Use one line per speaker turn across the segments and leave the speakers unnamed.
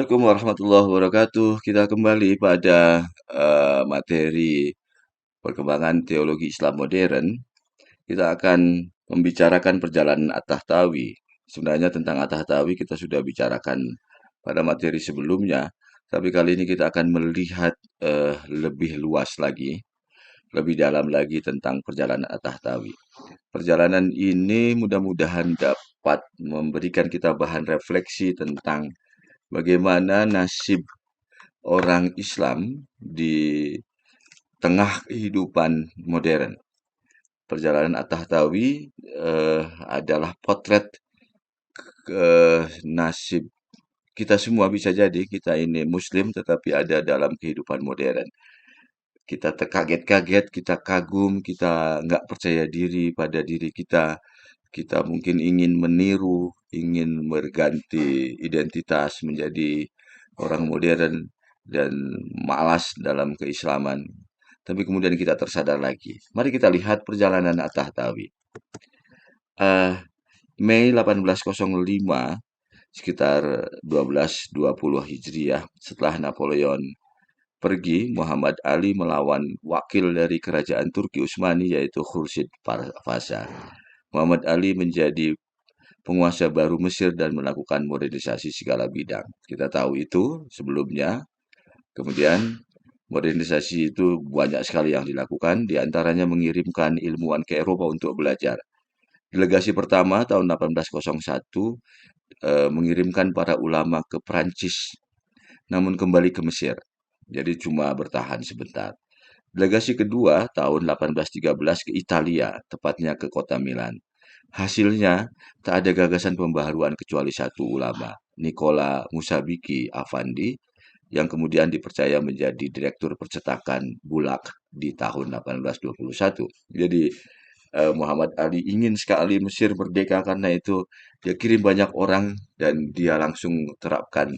Assalamualaikum warahmatullahi wabarakatuh. Kita kembali pada materi perkembangan teologi Islam modern. Kita akan membicarakan perjalanan At-Tahtawi. Sebenarnya tentang At-Tahtawi kita sudah bicarakan pada materi sebelumnya, tapi kali ini kita akan melihat lebih luas lagi, lebih dalam lagi tentang perjalanan At-Tahtawi. Perjalanan ini mudah-mudahan dapat memberikan kita bahan refleksi tentang bagaimana nasib orang Islam di tengah kehidupan modern. Perjalanan At-Tahtawi adalah potret nasib kita semua, bisa jadi kita ini Muslim tetapi ada dalam kehidupan modern. Kita terkaget-kaget, kita kagum, kita nggak percaya diri pada diri kita. Kita mungkin ingin meniru, ingin berganti identitas menjadi orang modern dan malas dalam keislaman. Tapi kemudian kita tersadar lagi. Mari kita lihat perjalanan At-Tahtawi. Eh, Mei 1805, sekitar 1220 Hijriah, setelah Napoleon pergi, Muhammad Ali melawan wakil dari kerajaan Turki Utsmani yaitu Khursyid Pasha. Muhammad Ali menjadi penguasa baru Mesir dan melakukan modernisasi segala bidang. Kita tahu itu sebelumnya. Kemudian modernisasi itu banyak sekali yang dilakukan, diantaranya mengirimkan ilmuwan ke Eropa untuk belajar. Delegasi pertama tahun 1801 mengirimkan para ulama ke Prancis, namun kembali ke Mesir. Jadi cuma bertahan sebentar. Delegasi kedua tahun 1813 ke Italia, tepatnya ke kota Milan. Hasilnya, tak ada gagasan pembaharuan kecuali satu ulama, Nicola Musabiki Affandi, yang kemudian dipercaya menjadi direktur percetakan Bulak di tahun 1821. Jadi Muhammad Ali ingin sekali Mesir merdeka, karena itu dia kirim banyak orang dan dia langsung terapkan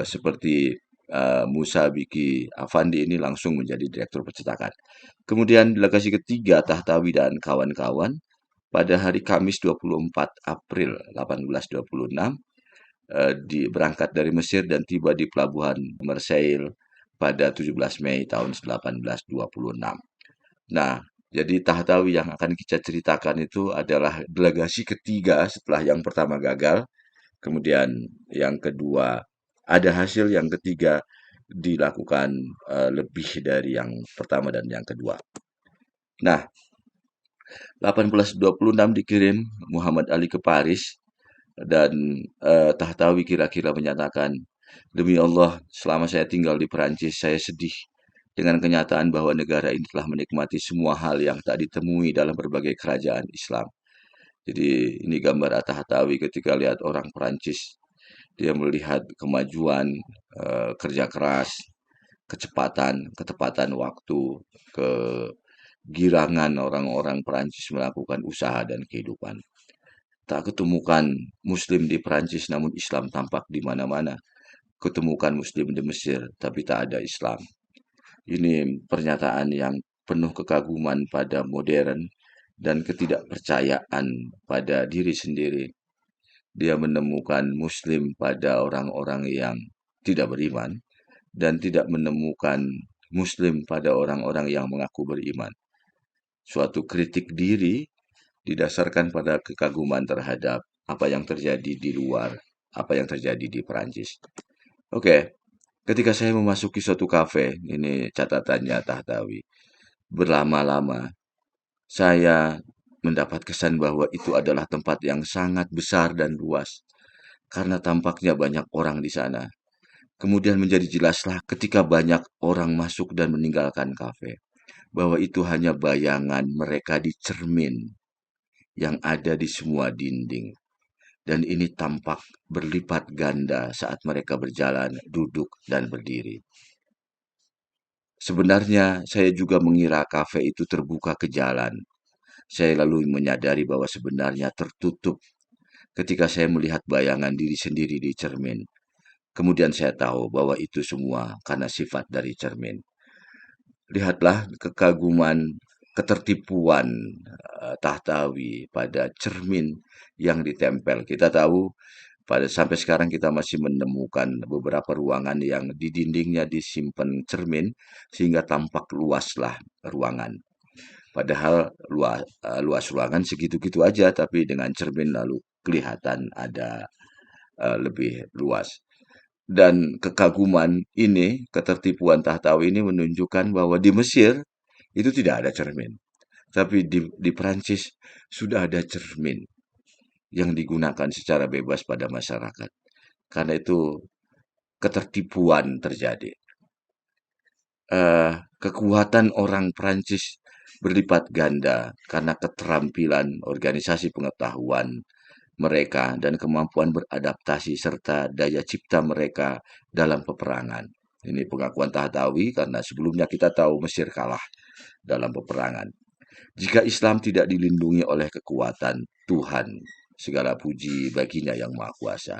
seperti Musa Biki Affandi ini langsung menjadi direktur percetakan. Kemudian delegasi ketiga Tahtawi dan kawan-kawan pada hari Kamis 24 April 1826 berangkat dari Mesir dan tiba di pelabuhan Marseille pada 17 Mei tahun 1826. Nah, jadi Tahtawi yang akan kita ceritakan itu adalah delegasi ketiga setelah yang pertama gagal, kemudian yang kedua ada hasil, yang ketiga dilakukan lebih dari yang pertama dan yang kedua. Nah, 1826 dikirim Muhammad Ali ke Paris dan Tahtawi kira-kira menyatakan, demi Allah, selama saya tinggal di Perancis, saya sedih dengan kenyataan bahwa negara ini telah menikmati semua hal yang tak ditemui dalam berbagai kerajaan Islam. Jadi ini gambar At-Tahtawi ketika lihat orang Perancis. Dia melihat kemajuan, kerja keras, kecepatan, ketepatan waktu, kegirangan orang-orang Perancis melakukan usaha dan kehidupan. Tak ketemukan Muslim di Perancis, namun Islam tampak di mana-mana. Ketemukan Muslim di Mesir, tapi tak ada Islam. Ini pernyataan yang penuh kekaguman pada modern dan ketidakpercayaan pada diri sendiri. Dia menemukan Muslim pada orang-orang yang tidak beriman dan tidak menemukan Muslim pada orang-orang yang mengaku beriman. Suatu kritik diri didasarkan pada kekaguman terhadap apa yang terjadi di luar, apa yang terjadi di Perancis. Oke, ketika saya memasuki suatu kafe, ini catatannya Tahtawi, berlama-lama saya mendapat kesan bahwa itu adalah tempat yang sangat besar dan luas, karena tampaknya banyak orang di sana. Kemudian menjadi jelaslah ketika banyak orang masuk dan meninggalkan kafe, bahwa itu hanya bayangan mereka di cermin yang ada di semua dinding. Dan ini tampak berlipat ganda saat mereka berjalan, duduk, dan berdiri. Sebenarnya saya juga mengira kafe itu terbuka ke jalan. Saya lalu menyadari bahwa sebenarnya tertutup ketika saya melihat bayangan diri sendiri di cermin. Kemudian saya tahu bahwa itu semua karena sifat dari cermin. Lihatlah kekaguman, ketertipuan Tahtawi pada cermin yang ditempel. Kita tahu Pada sampai sekarang kita masih menemukan beberapa ruangan yang di dindingnya disimpan cermin sehingga tampak luaslah ruangan. Padahal luas ruangan segitu-gitu aja, tapi dengan cermin lalu kelihatan ada lebih luas. Dan kekaguman ini, ketertipuan Tahtawi ini menunjukkan bahwa di Mesir itu tidak ada cermin. Tapi di Perancis sudah ada cermin yang digunakan secara bebas pada masyarakat. Karena itu ketertipuan terjadi. Kekuatan orang Perancis berlipat ganda karena keterampilan organisasi pengetahuan mereka dan kemampuan beradaptasi serta daya cipta mereka dalam peperangan. Ini pengakuan Tahtawi karena sebelumnya kita tahu Mesir kalah dalam peperangan. Jika Islam tidak dilindungi oleh kekuatan Tuhan, segala puji baginya yang Maha Kuasa,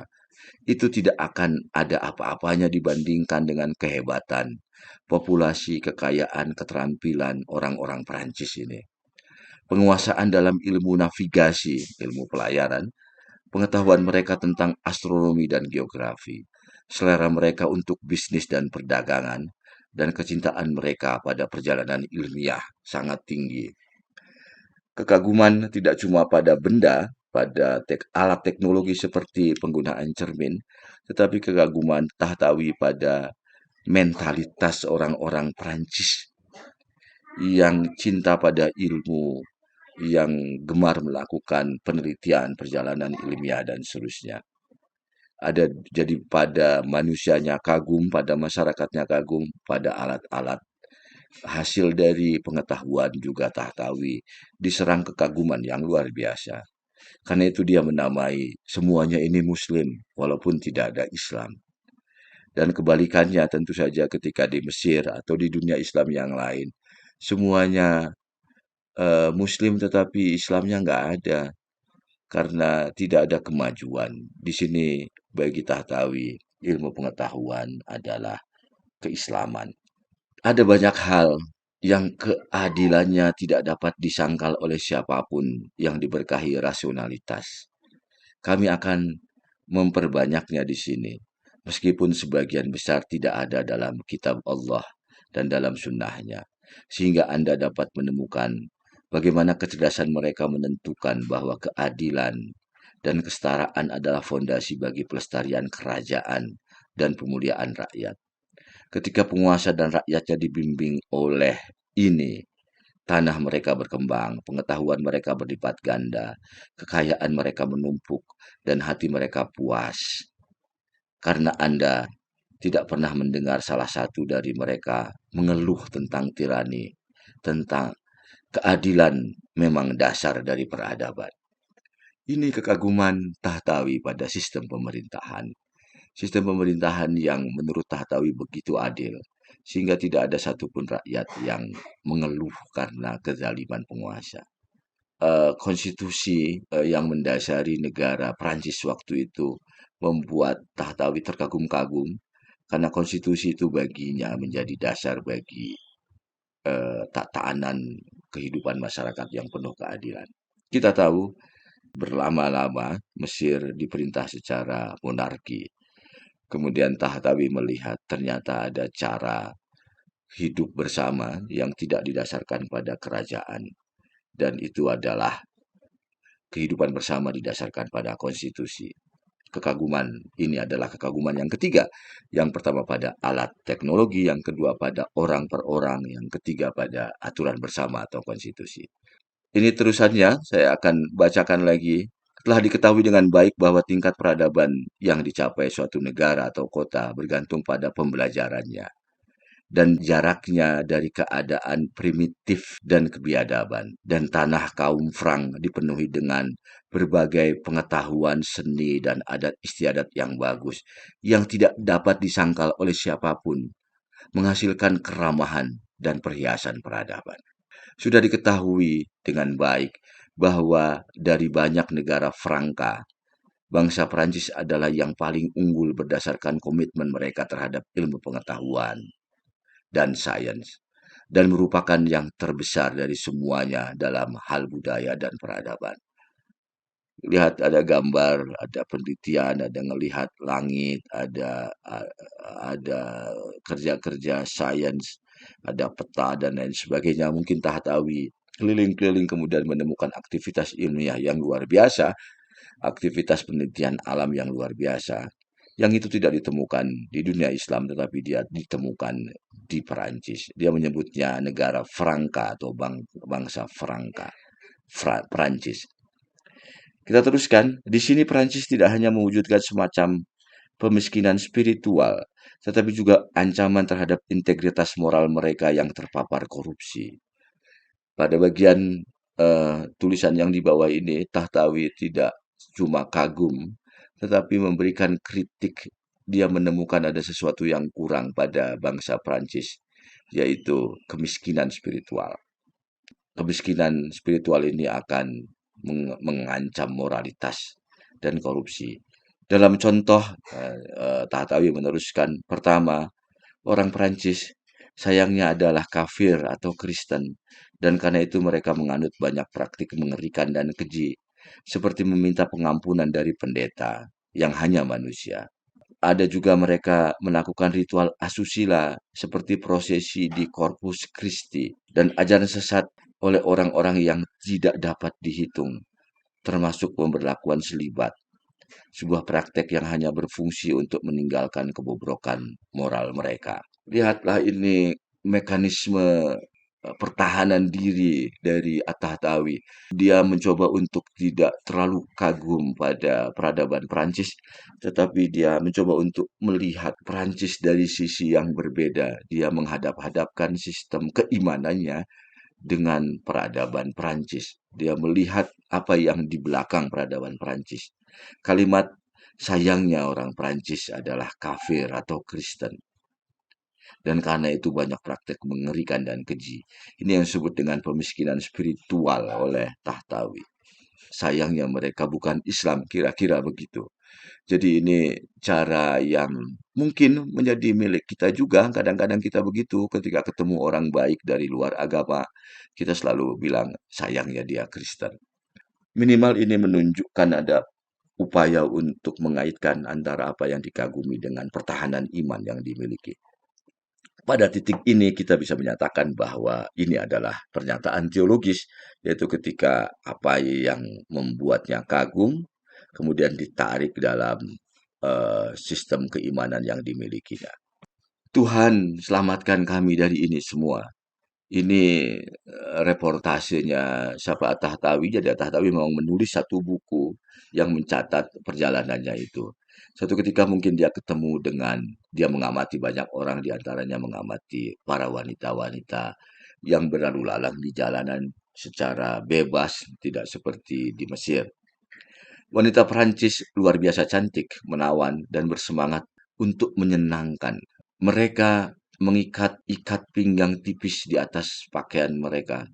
itu tidak akan ada apa-apanya dibandingkan dengan kehebatan, populasi, kekayaan, keterampilan orang-orang Perancis ini. Penguasaan dalam ilmu navigasi, ilmu pelayaran, pengetahuan mereka tentang astronomi dan geografi, selera mereka untuk bisnis dan perdagangan, dan kecintaan mereka pada perjalanan ilmiah sangat tinggi. Kekaguman tidak cuma pada benda, pada alat teknologi seperti penggunaan cermin, tetapi kekaguman Tahtawi pada mentalitas orang-orang Perancis yang cinta pada ilmu, yang gemar melakukan penelitian, perjalanan ilmiah, dan seterusnya. Ada jadi pada manusianya kagum, pada masyarakatnya kagum, pada alat-alat hasil dari pengetahuan juga Tahtawi diserang kekaguman yang luar biasa. Karena itu dia menamai semuanya ini Muslim, walaupun tidak ada Islam. Dan kebalikannya tentu saja ketika di Mesir atau di dunia Islam yang lain, semuanya Muslim tetapi Islamnya nggak ada karena tidak ada kemajuan. Di sini bagi Tahtawi, ilmu pengetahuan adalah keislaman. Ada banyak hal yang keadilannya tidak dapat disangkal oleh siapapun yang diberkahi rasionalitas. Kami akan memperbanyaknya di sini, meskipun sebagian besar tidak ada dalam kitab Allah dan dalam sunnahnya, sehingga Anda dapat menemukan bagaimana kecerdasan mereka menentukan bahwa keadilan dan kesetaraan adalah fondasi bagi pelestarian kerajaan dan pemuliaan rakyat. Ketika penguasa dan rakyatnya dibimbing oleh ini, tanah mereka berkembang, pengetahuan mereka berlipat ganda, kekayaan mereka menumpuk, dan hati mereka puas. Karena Anda tidak pernah mendengar salah satu dari mereka mengeluh tentang tirani, tentang keadilan memang dasar dari peradaban. Ini kekaguman Tahtawi pada sistem pemerintahan. Sistem pemerintahan yang menurut Tahtawi begitu adil, sehingga tidak ada satupun rakyat yang mengeluh karena kezaliman penguasa. Konstitusi yang mendasari negara Prancis waktu itu membuat Tahtawi terkagum-kagum karena konstitusi itu baginya menjadi dasar bagi tatanan kehidupan masyarakat yang penuh keadilan. Kita tahu berlama-lama Mesir diperintah secara monarki. Kemudian Tahtawi melihat ternyata ada cara hidup bersama yang tidak didasarkan pada kerajaan. Dan itu adalah kehidupan bersama didasarkan pada konstitusi. Kekaguman ini adalah kekaguman yang ketiga. Yang pertama pada alat teknologi, yang kedua pada orang per orang, yang ketiga pada aturan bersama atau konstitusi. Ini terusannya saya akan bacakan lagi. Telah diketahui dengan baik bahwa tingkat peradaban yang dicapai suatu negara atau kota bergantung pada pembelajarannya dan jaraknya dari keadaan primitif dan kebiadaban. Dan tanah kaum Frank dipenuhi dengan berbagai pengetahuan seni dan adat istiadat yang bagus, yang tidak dapat disangkal oleh siapapun, menghasilkan keramahan dan perhiasan peradaban. Sudah diketahui dengan baik bahwa dari banyak negara Franka, bangsa Prancis adalah yang paling unggul berdasarkan komitmen mereka terhadap ilmu pengetahuan dan sains, dan merupakan yang terbesar dari semuanya dalam hal budaya dan peradaban. Lihat ada gambar, ada penelitian, ada ngelihat langit, ada kerja-kerja sains, ada peta dan lain sebagainya. Mungkin Tahtawi keliling-keliling kemudian menemukan aktivitas ilmiah yang luar biasa, aktivitas penelitian alam yang luar biasa. Yang itu tidak ditemukan di dunia Islam, tetapi dia ditemukan di Perancis. Dia menyebutnya negara Franka atau bangsa Franka, Perancis. Kita teruskan, di sini Prancis tidak hanya mewujudkan semacam pemiskinan spiritual, tetapi juga ancaman terhadap integritas moral mereka yang terpapar korupsi. Pada bagian tulisan yang di bawah ini, Tahtawi tidak cuma kagum, tetapi memberikan kritik. Dia menemukan ada sesuatu yang kurang pada bangsa Prancis, yaitu kemiskinan spiritual. Kemiskinan spiritual ini akan mengancam moralitas dan korupsi. Dalam contoh, Tahtawi meneruskan, pertama, orang Perancis sayangnya adalah kafir atau Kristen, dan karena itu mereka menganut banyak praktik mengerikan dan keji, seperti meminta pengampunan dari pendeta yang hanya manusia. Ada juga mereka melakukan ritual asusila seperti prosesi di Corpus Christi dan ajaran sesat oleh orang-orang yang tidak dapat dihitung, termasuk pemberlakuan selibat, sebuah praktek yang hanya berfungsi untuk meninggalkan kebobrokan moral mereka. Lihatlah ini mekanisme pertahanan diri dari At-Tahtawi. Dia mencoba untuk tidak terlalu kagum pada peradaban Prancis, tetapi dia mencoba untuk melihat Prancis dari sisi yang berbeda. Dia menghadap-hadapkan sistem keimanannya dengan peradaban Prancis. Dia melihat apa yang di belakang peradaban Prancis. Kalimat sayangnya orang Prancis adalah kafir atau Kristen. Dan karena itu banyak praktek mengerikan dan keji. Ini yang disebut dengan pemiskinan spiritual oleh Tahtawi. Sayangnya mereka bukan Islam, kira-kira begitu. Jadi ini cara yang mungkin menjadi milik kita juga. Kadang-kadang kita begitu ketika ketemu orang baik dari luar agama. Kita selalu bilang sayangnya dia Kristen. Minimal ini menunjukkan ada upaya untuk mengaitkan antara apa yang dikagumi dengan pertahanan iman yang dimiliki. Pada titik ini kita bisa menyatakan bahwa ini adalah pernyataan teologis, yaitu ketika apa yang membuatnya kagum, kemudian ditarik dalam sistem keimanan yang dimilikinya. Tuhan selamatkan kami dari ini semua. Ini reportasenya siapa At-Tahtawi. Jadi At-Tahtawi memang menulis satu buku yang mencatat perjalanannya itu. Suatu ketika mungkin dia ketemu dengan, dia mengamati banyak orang, di antaranya mengamati para wanita-wanita yang berlalu lalang di jalanan secara bebas, tidak seperti di Mesir. Wanita Perancis luar biasa cantik, menawan, dan bersemangat untuk menyenangkan. Mereka mengikat ikat pinggang tipis di atas pakaian mereka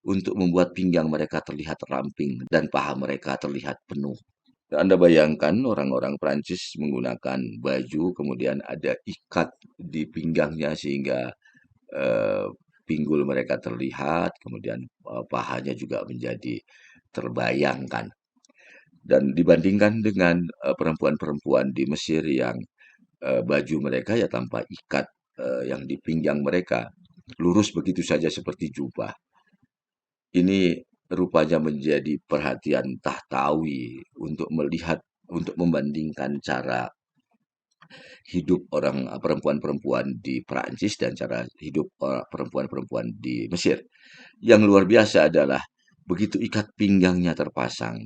untuk membuat pinggang mereka terlihat ramping dan paha mereka terlihat penuh. Anda bayangkan orang-orang Prancis menggunakan baju, kemudian ada ikat di pinggangnya sehingga eh, pinggul mereka terlihat, kemudian pahanya juga menjadi terbayangkan. Dan dibandingkan dengan perempuan-perempuan di Mesir yang baju mereka ya tanpa ikat yang di pinggang mereka, lurus begitu saja seperti jubah. Ini rupanya menjadi perhatian Tahtawi untuk melihat, untuk membandingkan cara hidup orang perempuan-perempuan di Perancis dan cara hidup perempuan-perempuan di Mesir. Yang luar biasa adalah begitu ikat pinggangnya terpasang,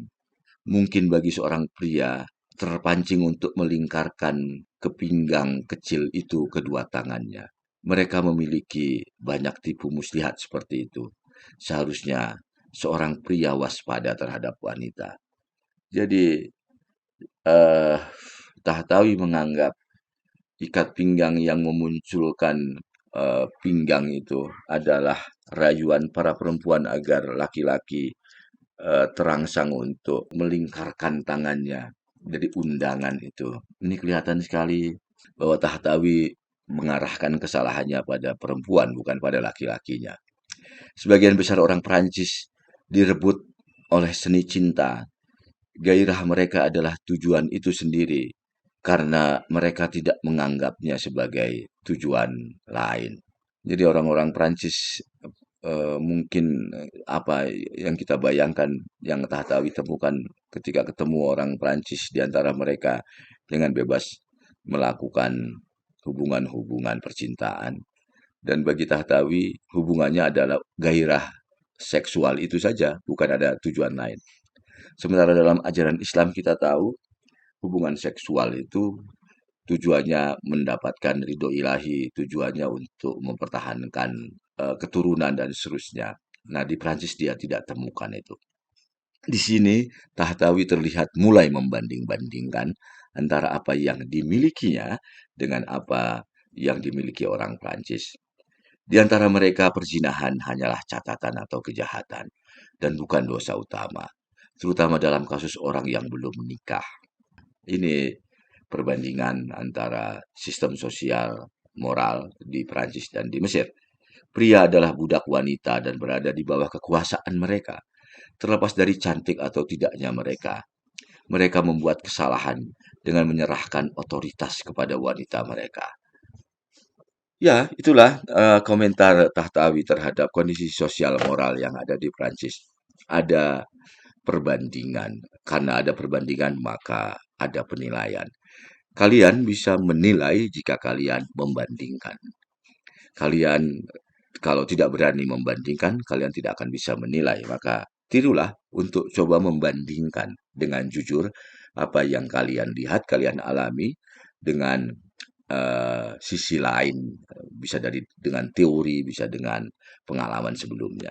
mungkin bagi seorang pria terpancing untuk melingkarkan ke pinggang kecil itu kedua tangannya. Mereka memiliki banyak tipu muslihat seperti itu. Seharusnya seorang pria waspada terhadap wanita. Jadi eh, Tahtawi menganggap ikat pinggang yang memunculkan pinggang itu adalah rayuan para perempuan agar laki-laki terangsang untuk melingkarkan tangannya. Jadi undangan itu. Ini kelihatan sekali bahwa Tahtawi mengarahkan kesalahannya pada perempuan, bukan pada laki-lakinya. Sebagian besar orang Prancis direbut oleh seni cinta gairah mereka adalah tujuan itu sendiri, karena mereka tidak menganggapnya sebagai tujuan lain. Jadi orang-orang Prancis mungkin apa yang kita bayangkan, yang Tahtawi temukan ketika ketemu orang Prancis di antara mereka dengan bebas melakukan hubungan-hubungan percintaan. Dan bagi Tahtawi, hubungannya adalah gairah seksual itu saja, bukan ada tujuan lain. Sementara dalam ajaran Islam kita tahu hubungan seksual itu tujuannya mendapatkan ridho ilahi, tujuannya untuk mempertahankan keturunan dan seterusnya. Nah, di Prancis dia tidak temukan itu. Di sini Tahtawi terlihat mulai membanding-bandingkan antara apa yang dimilikinya dengan apa yang dimiliki orang Prancis. Di antara mereka perzinahan hanyalah catatan atau kejahatan dan bukan dosa utama, terutama dalam kasus orang yang belum menikah. Ini perbandingan antara sistem sosial moral di Prancis dan di Mesir. Pria adalah budak wanita dan berada di bawah kekuasaan mereka. Terlepas dari cantik atau tidaknya mereka, mereka membuat kesalahan dengan menyerahkan otoritas kepada wanita mereka. Ya, itulah komentar Tahtawi terhadap kondisi sosial moral yang ada di Prancis. Ada perbandingan. Karena ada perbandingan, maka ada penilaian. Kalian bisa menilai jika kalian membandingkan. Kalian kalau tidak berani membandingkan, kalian tidak akan bisa menilai. Maka tirulah untuk coba membandingkan dengan jujur apa yang kalian lihat, kalian alami dengan sisi lain, bisa dengan teori, bisa dengan pengalaman sebelumnya.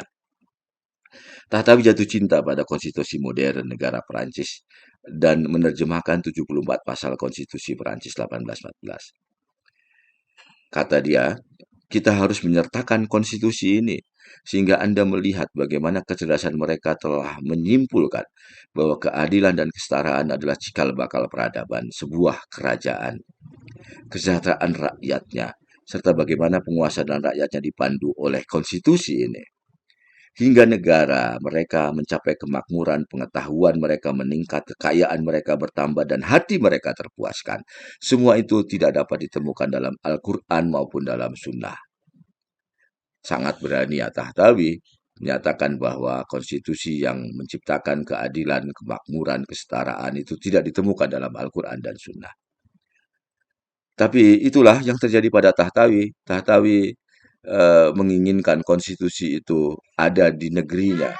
Tahtawi jatuh cinta pada konstitusi modern negara Perancis dan menerjemahkan 74 pasal konstitusi Perancis 1814. Kata dia, kita harus menyertakan konstitusi ini sehingga Anda melihat bagaimana kecerdasan mereka telah menyimpulkan bahwa keadilan dan kesetaraan adalah cikal bakal peradaban sebuah kerajaan, kesejahteraan rakyatnya, serta bagaimana penguasa dan rakyatnya dipandu oleh konstitusi ini. Hingga negara mereka mencapai kemakmuran, pengetahuan mereka meningkat, kekayaan mereka bertambah, dan hati mereka terpuaskan. Semua itu tidak dapat ditemukan dalam Al-Quran maupun dalam Sunnah. Sangat berani ya Tahtawi menyatakan bahwa konstitusi yang menciptakan keadilan, kemakmuran, kesetaraan itu tidak ditemukan dalam Al-Quran dan Sunnah. Tapi itulah yang terjadi pada Tahtawi. Tahtawi menginginkan konstitusi itu ada di negerinya.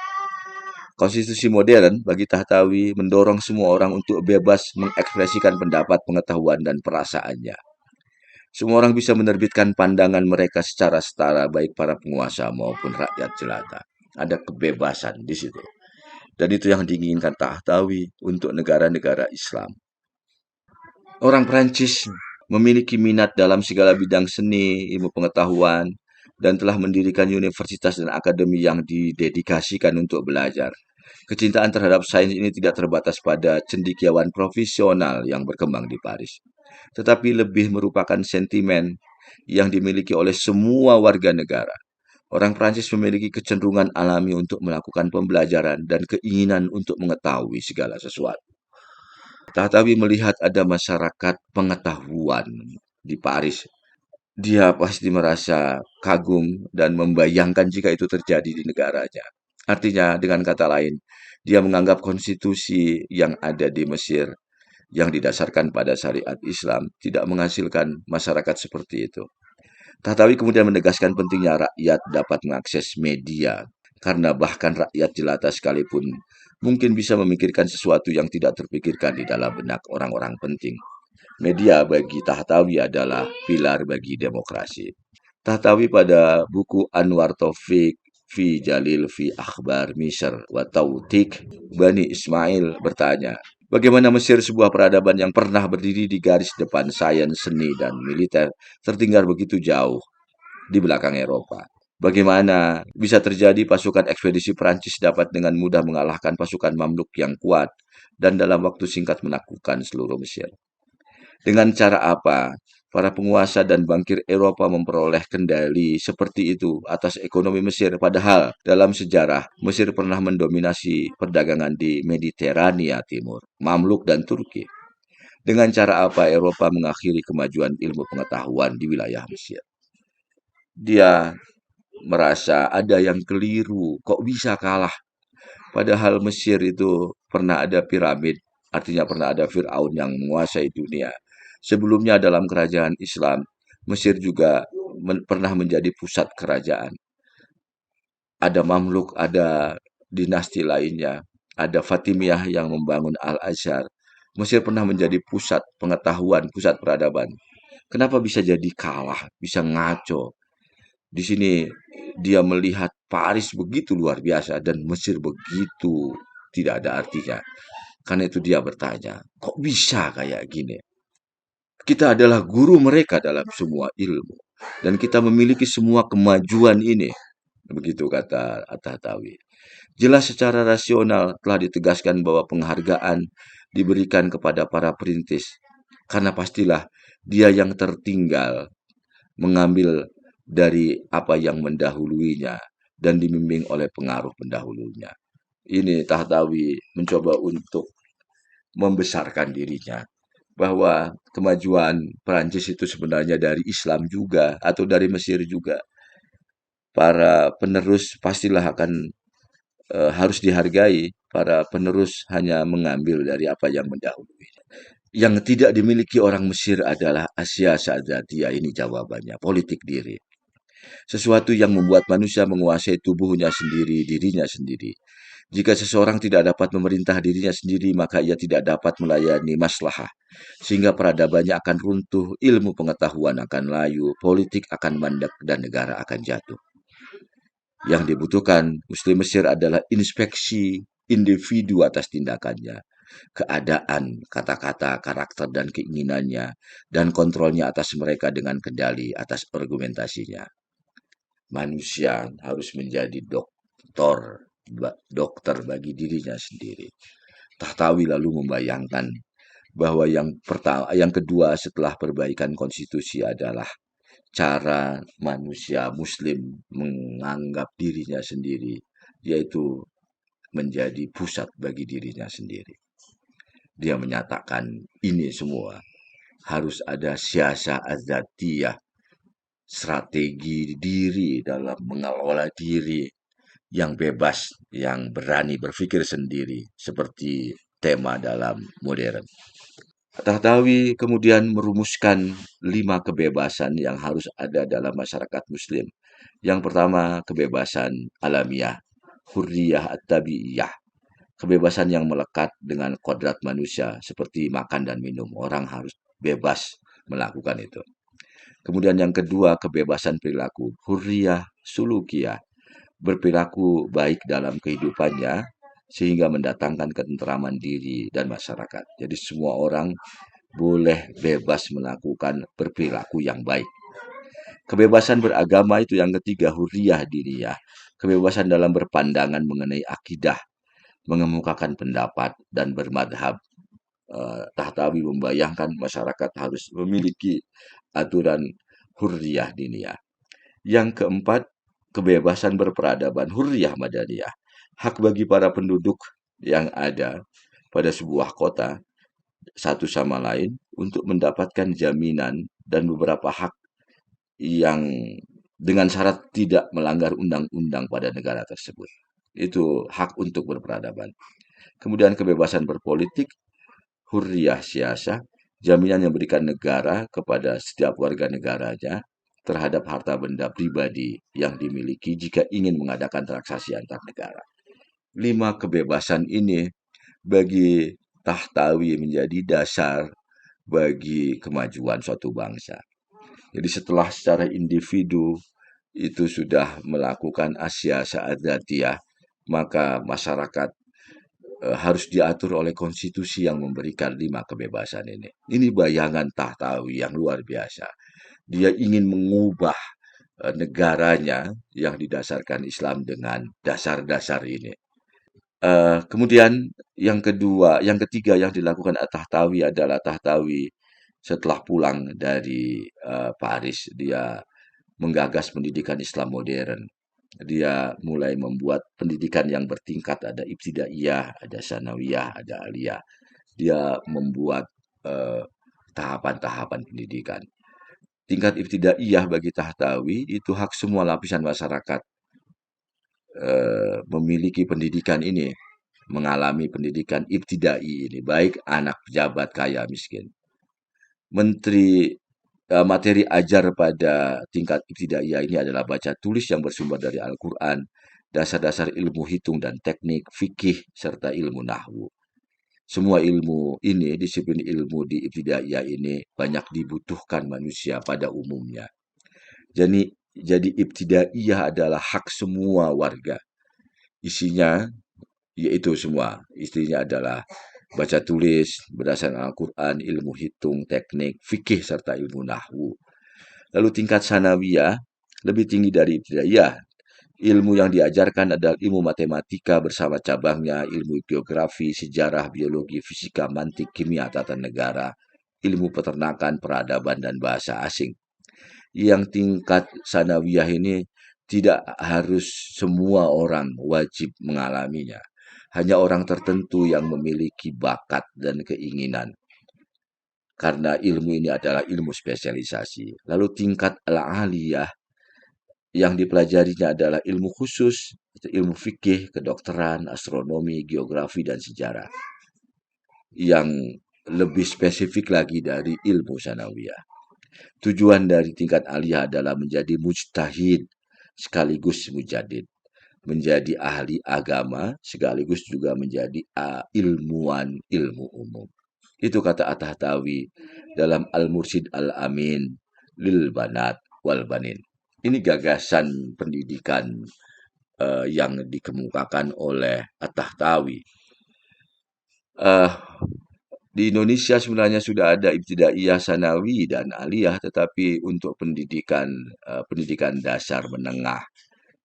Konstitusi modern bagi Tahtawi mendorong semua orang untuk bebas mengekspresikan pendapat, pengetahuan, dan perasaannya. Semua orang bisa menerbitkan pandangan mereka secara setara, baik para penguasa maupun rakyat jelata. Ada kebebasan di situ. Dan itu yang diinginkan Tahtawi untuk negara-negara Islam. Orang Prancis memiliki minat dalam segala bidang seni, ilmu pengetahuan, dan telah mendirikan universitas dan akademi yang didedikasikan untuk belajar. Kecintaan terhadap sains ini tidak terbatas pada cendekiawan profesional yang berkembang di Paris, tetapi lebih merupakan sentimen yang dimiliki oleh semua warga negara. Orang Prancis memiliki kecenderungan alami untuk melakukan pembelajaran dan keinginan untuk mengetahui segala sesuatu. Tahtawi melihat ada masyarakat pengetahuan di Paris. Dia pasti merasa kagum dan membayangkan jika itu terjadi di negaranya. Artinya, dengan kata lain, dia menganggap konstitusi yang ada di Mesir yang didasarkan pada syariat Islam tidak menghasilkan masyarakat seperti itu. Tahtawi kemudian menegaskan pentingnya rakyat dapat mengakses media, karena bahkan rakyat jelata sekalipun mungkin bisa memikirkan sesuatu yang tidak terpikirkan di dalam benak orang-orang penting. Media bagi Tahtawi adalah pilar bagi demokrasi. Tahtawi pada buku Anwar Taufik fi Jalil fi Akhbar Misr wa Tautik Bani Ismail bertanya, bagaimana Mesir, sebuah peradaban yang pernah berdiri di garis depan sains, seni, dan militer, tertinggal begitu jauh di belakang Eropa? Bagaimana bisa terjadi pasukan ekspedisi Prancis dapat dengan mudah mengalahkan pasukan Mamluk yang kuat dan dalam waktu singkat menaklukkan seluruh Mesir? Dengan cara apa Para penguasa dan bankir Eropa memperoleh kendali seperti itu atas ekonomi Mesir. Padahal dalam sejarah, Mesir pernah mendominasi perdagangan di Mediterania Timur, Mamluk dan Turki. Dengan cara apa Eropa mengakhiri kemajuan ilmu pengetahuan di wilayah Mesir? Dia merasa ada yang keliru, kok bisa kalah? Padahal Mesir itu pernah ada piramid, artinya pernah ada Firaun yang menguasai dunia. Sebelumnya dalam kerajaan Islam, Mesir juga pernah menjadi pusat kerajaan. Ada Mamluk, ada dinasti lainnya, ada Fatimiyah yang membangun Al-Azhar. Mesir pernah menjadi pusat pengetahuan, pusat peradaban. Kenapa bisa jadi kalah, bisa ngaco? Di sini dia melihat Paris begitu luar biasa dan Mesir begitu tidak ada artinya. Karena itu dia bertanya, kok bisa kayak gini? Kita adalah guru mereka dalam semua ilmu. Dan kita memiliki semua kemajuan ini. Begitu kata At-Tahtawi. Jelas secara rasional telah ditegaskan bahwa penghargaan diberikan kepada para perintis. Karena pastilah dia yang tertinggal mengambil dari apa yang mendahuluinya dan dibimbing oleh pengaruh pendahulunya. Ini Tahtawi mencoba untuk membesarkan dirinya bahwa kemajuan Perancis itu sebenarnya dari Islam juga atau dari Mesir juga. Para penerus pastilah akan harus dihargai. Para penerus hanya mengambil dari apa yang mendahului. Yang tidak dimiliki orang Mesir adalah Asia Sa'adatiyah. Ini jawabannya, politik diri. Sesuatu yang membuat manusia menguasai tubuhnya sendiri, dirinya sendiri. Jika seseorang tidak dapat memerintah dirinya sendiri, maka ia tidak dapat melayani maslahah. Sehingga peradabannya akan runtuh, ilmu pengetahuan akan layu, politik akan mandek, dan negara akan jatuh. Yang dibutuhkan Muslim Mesir adalah inspeksi individu atas tindakannya, keadaan, kata-kata, karakter, dan keinginannya, dan kontrolnya atas mereka dengan kendali atas argumentasinya. Manusia harus menjadi dokter bagi dirinya sendiri. Tahtawi lalu membayangkan bahwa yang kedua setelah perbaikan konstitusi adalah cara manusia muslim menganggap dirinya sendiri, yaitu menjadi pusat bagi dirinya sendiri. Dia menyatakan ini semua harus ada siasa azatiyah, strategi diri dalam mengelola diri yang bebas, yang berani berpikir sendiri, seperti tema dalam modern. Tahtawi kemudian merumuskan 5 kebebasan yang harus ada dalam masyarakat Muslim. Yang pertama, kebebasan alamiah, hurriyah at-tabi'iyah, kebebasan yang melekat dengan kodrat manusia seperti makan dan minum. Orang harus bebas melakukan itu. Kemudian yang kedua, kebebasan perilaku, hurriyah sulukiyah, berperilaku baik dalam kehidupannya sehingga mendatangkan ketentraman diri dan masyarakat. Jadi semua orang boleh bebas melakukan berperilaku yang baik. Kebebasan beragama itu yang ketiga, hurriyah diniyah. Kebebasan dalam berpandangan mengenai akidah, mengemukakan pendapat dan bermadhab. Tahtawi membayangkan masyarakat harus memiliki aturan hurriyah diniyah. Yang keempat, kebebasan berperadaban, hurriyah madaniyah. Hak bagi para penduduk yang ada pada sebuah kota satu sama lain untuk mendapatkan jaminan dan beberapa hak yang dengan syarat tidak melanggar undang-undang pada negara tersebut. Itu hak untuk berperadaban. Kemudian kebebasan berpolitik, hurriyah siasa, jaminan yang berikan negara kepada setiap warga negaranya terhadap harta benda pribadi yang dimiliki jika ingin mengadakan transaksi antar negara. 5 kebebasan ini bagi Tahtawi menjadi dasar bagi kemajuan suatu bangsa. Jadi setelah secara individu itu sudah melakukan asya sa'adatiyah, maka masyarakat harus diatur oleh konstitusi yang memberikan 5 kebebasan ini. Ini bayangan Tahtawi yang luar biasa. Dia ingin mengubah negaranya yang didasarkan Islam dengan dasar-dasar ini. Kemudian yang kedua, yang ketiga yang dilakukan At-Tahtawi adalah Tahtawi setelah pulang dari Paris, dia menggagas pendidikan Islam modern. Dia mulai membuat pendidikan yang bertingkat, ada ibtidaiyah, ada sanawiyah, ada aliyah. Dia membuat eh, tahapan-tahapan pendidikan. Tingkat ibtidaiyah bagi Tahtawi itu hak semua lapisan masyarakat memiliki pendidikan ini, mengalami pendidikan ibtidai ini, baik anak pejabat kaya miskin. Materi ajar pada tingkat ibtidaiyah ini adalah baca tulis yang bersumber dari Al-Quran, dasar-dasar ilmu hitung dan teknik, fikih, serta ilmu nahwu. Semua ilmu ini, disiplin ilmu di ibtidaiyah ini banyak dibutuhkan manusia pada umumnya. Jadi ibtidaiyah adalah hak semua warga. Isinya yaitu semua. Isinya adalah baca tulis berdasarkan Al-Quran, ilmu hitung, teknik, fikih, serta ilmu nahwu. Lalu tingkat sanawiyah lebih tinggi dari ibtidaiyah. Ilmu yang diajarkan adalah ilmu matematika bersama cabangnya, ilmu geografi, sejarah, biologi, fisika, mantik, kimia, tata negara, ilmu peternakan, peradaban, dan bahasa asing. Yang tingkat sanawiyah ini tidak harus semua orang wajib mengalaminya. Hanya orang tertentu yang memiliki bakat dan keinginan. Karena ilmu ini adalah ilmu spesialisasi. Lalu tingkat al-aliyah yang dipelajarinya adalah ilmu khusus, ilmu fikih, kedokteran, astronomi, geografi, dan sejarah. Yang lebih spesifik lagi dari ilmu sanawiyah. Tujuan dari tingkat aliyah adalah menjadi mujtahid sekaligus mujadid, menjadi ahli agama sekaligus juga menjadi ilmuwan ilmu umum. Itu kata At-Tahtawi dalam Al-Mursyid Al-Amin lil Banat wal Banin. Ini gagasan pendidikan yang dikemukakan oleh At-Tahtawi. Di Indonesia sebenarnya sudah ada ibtidaiyah, sanawi, dan aliyah, tetapi untuk pendidikan dasar menengah,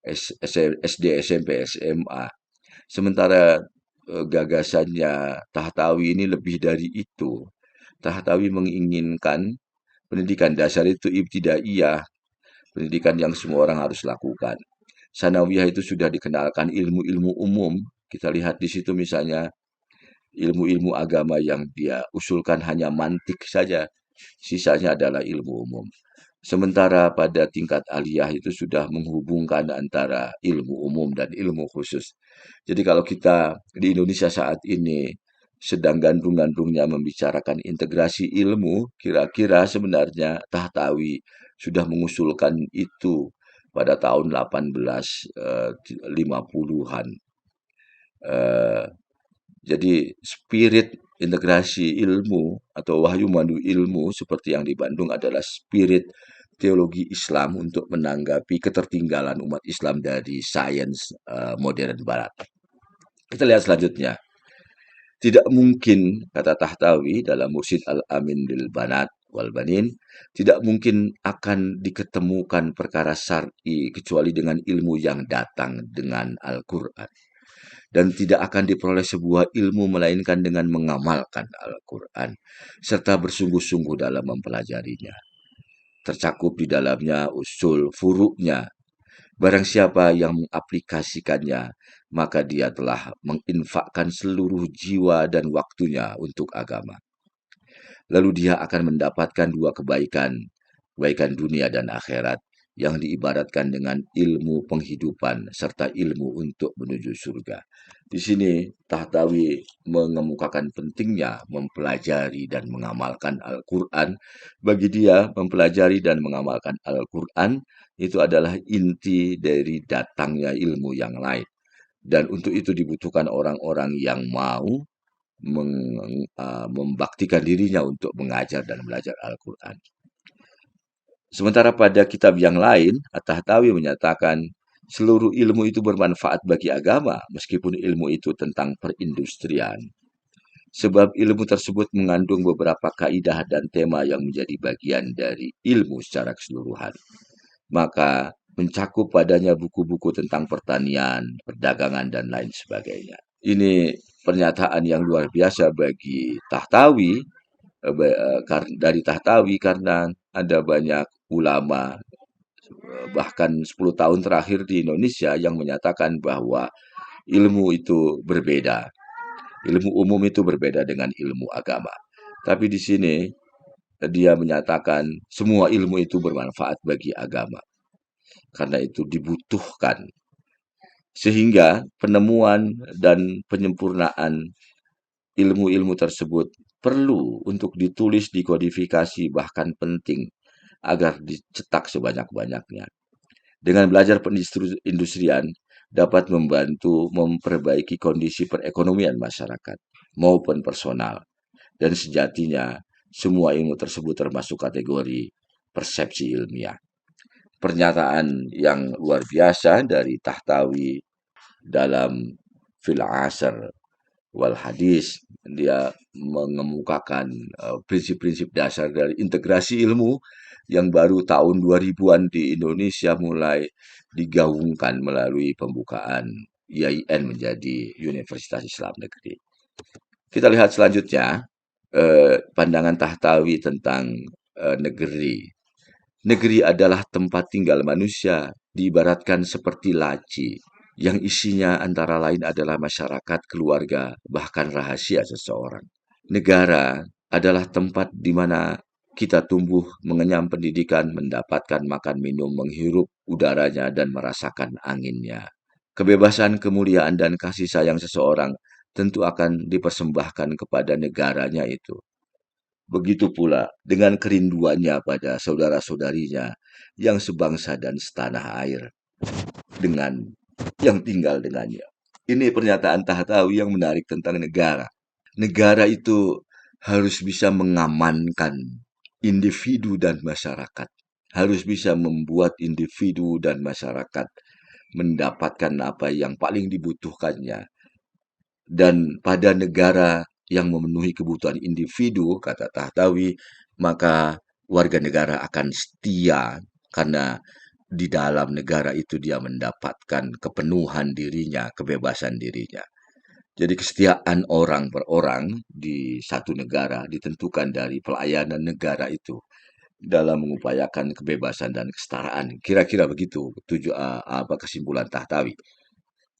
SD, SMP, SMA. Sementara gagasannya Tahtawi ini lebih dari itu. Tahtawi menginginkan pendidikan dasar itu ibtidaiyah, pendidikan yang semua orang harus lakukan. Sanawiyah itu sudah dikenalkan ilmu-ilmu umum. Kita lihat di situ misalnya ilmu-ilmu agama yang dia usulkan hanya mantik saja, sisanya adalah ilmu umum. Sementara pada tingkat aliyah itu sudah menghubungkan antara ilmu umum dan ilmu khusus. Jadi kalau kita di Indonesia saat ini sedang gandrung-gandrungnya membicarakan integrasi ilmu, kira-kira sebenarnya Tahtawi sudah mengusulkan itu pada tahun 1850-an. Jadi spirit integrasi ilmu atau wahyu mandu ilmu seperti yang di Bandung adalah spirit teologi Islam untuk menanggapi ketertinggalan umat Islam dari sains modern Barat. Kita lihat selanjutnya. Tidak mungkin, kata Tahtawi dalam Mursyid Al-Amin lil Banat wal Banin, tidak mungkin akan diketemukan perkara syar'i kecuali dengan ilmu yang datang dengan Al-Quran. Dan tidak akan diperoleh sebuah ilmu melainkan dengan mengamalkan Al-Quran, serta bersungguh-sungguh dalam mempelajarinya. Tercakup di dalamnya usul furuknya. Barang siapa yang mengaplikasikannya, maka dia telah menginfakkan seluruh jiwa dan waktunya untuk agama. Lalu dia akan mendapatkan dua kebaikan, kebaikan dunia dan akhirat, yang diibaratkan dengan ilmu penghidupan serta ilmu untuk menuju surga. Di sini Tahtawi mengemukakan pentingnya mempelajari dan mengamalkan Al-Quran. Bagi dia, mempelajari dan mengamalkan Al-Quran itu adalah inti dari datangnya ilmu yang lain. Dan untuk itu dibutuhkan orang-orang yang mau membaktikan dirinya untuk mengajar dan belajar Al-Quran. Sementara pada kitab yang lain, At-Tahtawi menyatakan seluruh ilmu itu bermanfaat bagi agama, meskipun ilmu itu tentang perindustrian. Sebab ilmu tersebut mengandung beberapa kaidah dan tema yang menjadi bagian dari ilmu secara keseluruhan. Maka mencakup padanya buku-buku tentang pertanian, perdagangan, dan lain sebagainya. Ini pernyataan yang luar biasa bagi Tahtawi dari Tahtawi, karena ada banyak ulama bahkan 10 tahun terakhir di Indonesia yang menyatakan bahwa ilmu itu berbeda. Ilmu umum itu berbeda dengan ilmu agama. Tapi di sini dia menyatakan semua ilmu itu bermanfaat bagi agama. Karena itu dibutuhkan. Sehingga penemuan dan penyempurnaan ilmu-ilmu tersebut perlu untuk ditulis, dikodifikasi, bahkan penting agar dicetak sebanyak-banyaknya. Dengan belajar perindustrian dapat membantu memperbaiki kondisi perekonomian masyarakat maupun personal. Dan sejatinya semua ilmu tersebut termasuk kategori persepsi ilmiah. Pernyataan yang luar biasa dari Tahtawi dalam Fil Asr wal Hadis, dia mengemukakan prinsip-prinsip dasar dari integrasi ilmu yang baru tahun 2000-an di Indonesia mulai digaungkan melalui pembukaan IAIN menjadi Universitas Islam Negeri. Kita lihat selanjutnya pandangan Tahtawi tentang negeri. Negeri adalah tempat tinggal manusia, diibaratkan seperti laci yang isinya antara lain adalah masyarakat, keluarga, bahkan rahasia seseorang. Negara adalah tempat di mana kita tumbuh, mengenyam pendidikan, mendapatkan makan minum, menghirup udaranya, dan merasakan anginnya. Kebebasan, kemuliaan, dan kasih sayang seseorang tentu akan dipersembahkan kepada negaranya itu. Begitu pula dengan kerinduannya pada saudara-saudarinya yang sebangsa dan setanah air dengan yang tinggal dengannya. Ini pernyataan Tahtawi yang menarik tentang negara. Negara itu harus bisa mengamankan individu dan masyarakat. Harus bisa membuat individu dan masyarakat mendapatkan apa yang paling dibutuhkannya. Dan pada negara yang memenuhi kebutuhan individu, kata Tahtawi, maka warga negara akan setia karena di dalam negara itu dia mendapatkan kepenuhan dirinya, kebebasan dirinya. Jadi kesetiaan orang per orang di satu negara ditentukan dari pelayanan negara itu dalam mengupayakan kebebasan dan kesetaraan. Kira-kira begitu apa kesimpulan Tahtawi.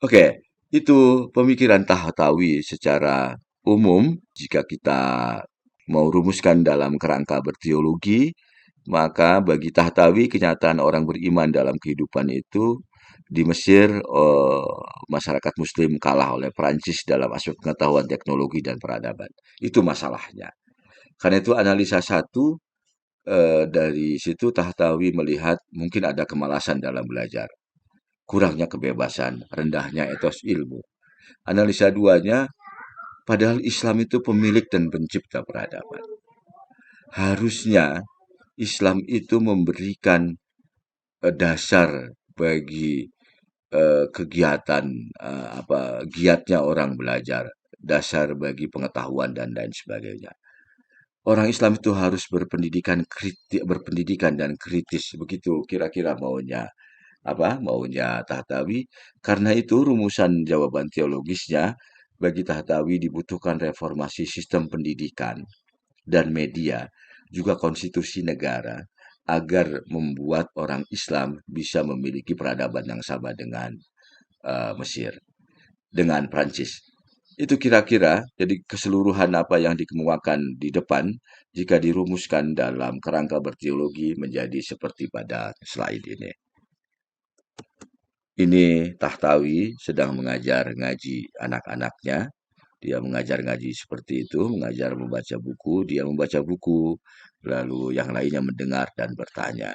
Oke, itu pemikiran Tahtawi secara umum. Jika kita mau rumuskan dalam kerangka berteologi, maka bagi Tahtawi kenyataan orang beriman dalam kehidupan itu di Mesir masyarakat Muslim kalah oleh Perancis dalam aspek pengetahuan teknologi dan peradaban. Itu masalahnya. Karena itu analisa satu dari situ Tahtawi melihat mungkin ada kemalasan dalam belajar, kurangnya kebebasan, rendahnya etos ilmu. Analisa duanya, padahal Islam itu pemilik dan pencipta peradaban. Harusnya Islam itu memberikan dasar bagi kegiatan giatnya orang belajar, dasar bagi pengetahuan dan lain sebagainya. Orang Islam itu harus berpendidikan dan kritis, begitu kira-kira maunya Tahtawi. Karena itu rumusan jawaban teologisnya bagi Tahtawi dibutuhkan reformasi sistem pendidikan dan media, juga konstitusi negara agar membuat orang Islam bisa memiliki peradaban yang sama dengan Mesir, dengan Prancis. Itu kira-kira jadi keseluruhan apa yang dikemukakan di depan jika dirumuskan dalam kerangka berteologi menjadi seperti pada slide ini. Ini Tahtawi sedang mengajar ngaji anak-anaknya. Dia mengajar ngaji seperti itu, mengajar membaca buku, dia membaca buku, lalu yang lainnya mendengar dan bertanya.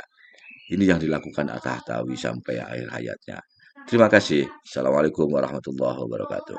Ini yang dilakukan At-Tahtawi sampai akhir hayatnya. Terima kasih. Assalamualaikum warahmatullahi wabarakatuh.